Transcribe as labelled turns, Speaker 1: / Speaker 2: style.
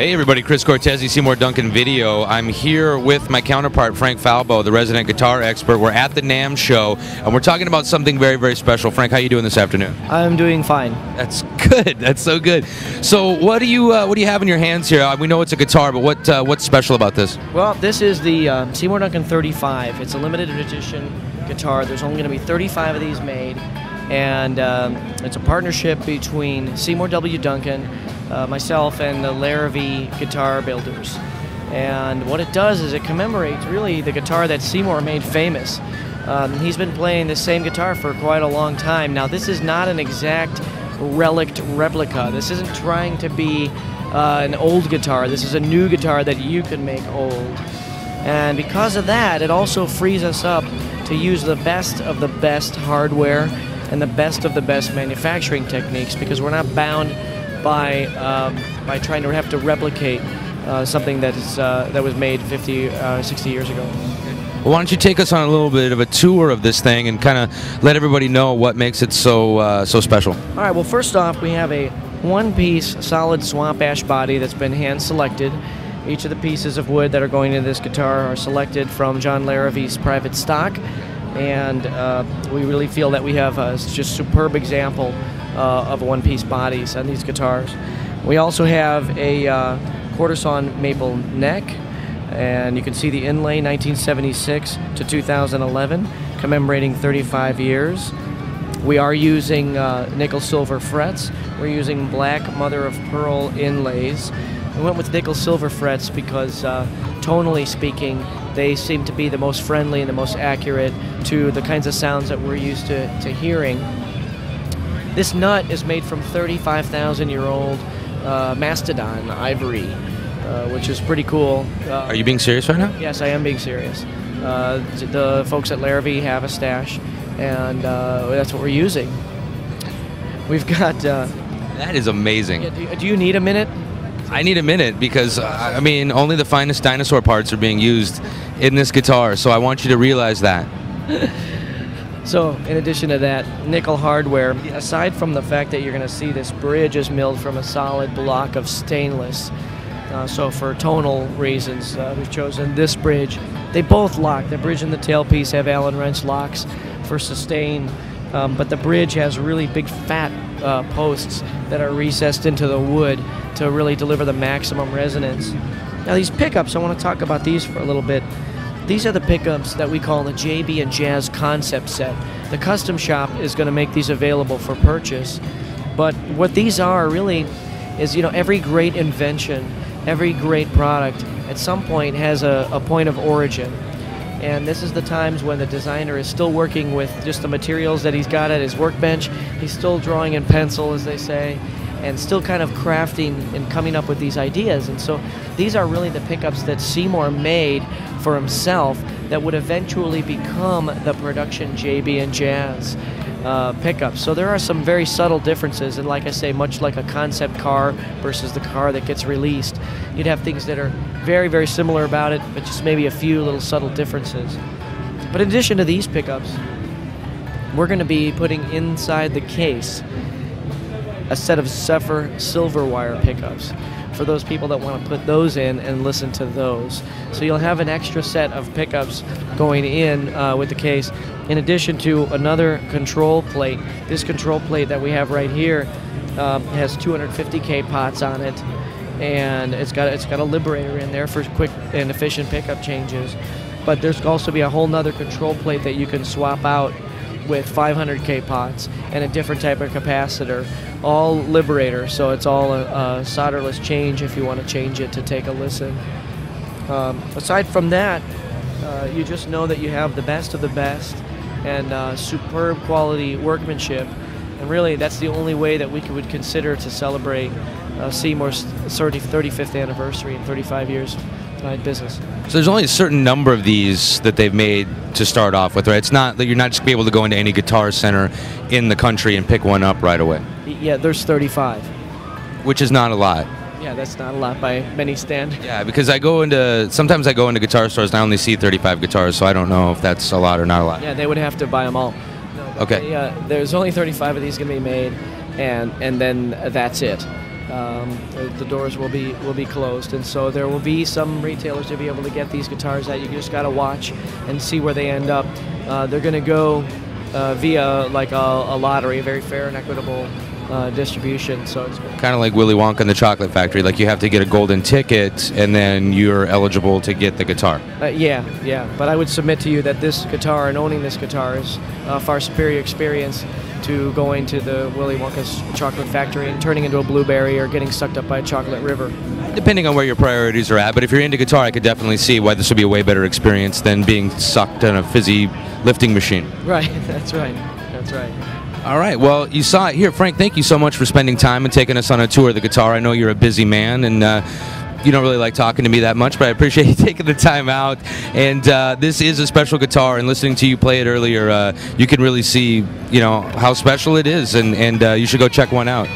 Speaker 1: Hey everybody, Chris Cortese, Seymour Duncan Video. I'm here with my counterpart, Frank Falbo, the resident guitar expert. We're at the NAMM show, and we're talking about something very, very special. Frank, how you doing this afternoon?
Speaker 2: I'm doing fine.
Speaker 1: That's good. That's so good. So, what do you have in your hands here? We know it's a guitar, but what's special about this?
Speaker 2: Well, this is the Seymour Duncan 35. It's a limited edition guitar. There's only going to be 35 of these made, and it's a partnership between Seymour W. Duncan, myself, and the Larrivee guitar builders. And what it does is it commemorates really the guitar that Seymour made famous. He's been playing the same guitar for quite a long time. Now, this is not an exact relict replica. This isn't trying to be an old guitar. This is a new guitar that you can make old. And because of that, it also frees us up to use the best of the best hardware and the best of the best manufacturing techniques, because we're not bound by trying to have to replicate something that was made 50, 60 years ago.
Speaker 1: Well, why don't you take us on a little bit of a tour of this thing and kind of let everybody know what makes it so special.
Speaker 2: All right. Well, first off, we have a one-piece solid swamp ash body that's been hand-selected. Each of the pieces of wood that are going into this guitar are selected from John Larrivee's private stock, and we really feel that we have a just superb example of one-piece bodies on these guitars. We also have a quarter-sawn maple neck, and you can see the inlay 1976 to 2011, commemorating 35 years. We are using nickel silver frets. We're using black mother of pearl inlays. We went with nickel silver frets because tonally speaking, they seem to be the most friendly and the most accurate to the kinds of sounds that we're used to hearing. This nut is made from 35,000-year-old mastodon ivory, which is pretty cool.
Speaker 1: Are you being serious right now?
Speaker 2: Yes, I am being serious. The folks at Larrivee have a stash, and that's what we're using. We've got...
Speaker 1: that is amazing.
Speaker 2: Yeah, do you need a minute?
Speaker 1: I need a minute because, I mean, only the finest dinosaur parts are being used in this guitar, so I want you to realize that.
Speaker 2: So, in addition to that, nickel hardware, aside from the fact that you're going to see this bridge is milled from a solid block of stainless, so for tonal reasons, we've chosen this bridge. They both lock. The bridge and the tailpiece have Allen wrench locks for sustain, but the bridge has really big fat posts that are recessed into the wood to really deliver the maximum resonance. Now, these pickups, I want to talk about these for a little bit. These are the pickups that we call the JB and Jazz concept set. The custom shop is going to make these available for purchase. But what these are really is, you know, every great invention, every great product at some point has a point of origin. And this is the times when the designer is still working with just the materials that he's got at his workbench. He's still drawing in pencil, as they say, and still kind of crafting and coming up with these ideas. And so these are really the pickups that Seymour made for himself that would eventually become the production JB and Jazz pickups. So there are some very subtle differences, and like I say, much like a concept car versus the car that gets released, you'd have things that are very, very similar about it, but just maybe a few little subtle differences. But in addition to these pickups, we're going to be putting inside the case a set of silver wire pickups for those people that want to put those in and listen to those. So you'll have an extra set of pickups going in with the case, in addition to another control plate. This control plate that we have right here has 250K pots on it, and it's got a liberator in there for quick and efficient pickup changes. But there's also be a whole nother control plate that you can swap out with 500K pots and a different type of capacitor, all liberator, so it's all a solderless change if you want to change it to take a listen. Aside from that, you just know that you have the best of the best and superb quality workmanship, and really that's the only way that we would consider to celebrate Seymour's 35th anniversary and 35 years in business.
Speaker 1: So there's only a certain number of these that they've made to start off with, right? It's not that you're not just going to be able to go into any guitar center in the country and pick one up right away.
Speaker 2: Yeah, there's 35.
Speaker 1: Which is not a lot.
Speaker 2: Yeah, that's not a lot by many standards.
Speaker 1: Yeah, because sometimes I go into guitar stores and I only see 35 guitars, so I don't know if that's a lot or not a lot.
Speaker 2: Yeah, they would have to buy them all. No,
Speaker 1: okay.
Speaker 2: There's only 35 of these going to be made, and then that's it. the doors will be closed, and so there will be some retailers to be able to get these guitars at. You just got to watch and see where they end up. They're going to go via like a lottery, a very fair and equitable distribution. So it's
Speaker 1: kind of like Willy Wonka and the Chocolate Factory. Like you have to get a golden ticket, and then you're eligible to get the guitar.
Speaker 2: Yeah. But I would submit to you that this guitar and owning this guitar is a far superior experience to going to the Willy Wonka's Chocolate Factory and turning into a blueberry or getting sucked up by a chocolate river.
Speaker 1: Depending on where your priorities are at, but if you're into guitar, I could definitely see why this would be a way better experience than being sucked in a fizzy lifting machine.
Speaker 2: Right, that's right.
Speaker 1: All right, well, you saw it here. Frank, thank you so much for spending time and taking us on a tour of the guitar. I know you're a busy man, and you don't really like talking to me that much, but I appreciate you taking the time out. And this is a special guitar, and listening to you play it earlier, you can really see, how special it is, and you should go check one out.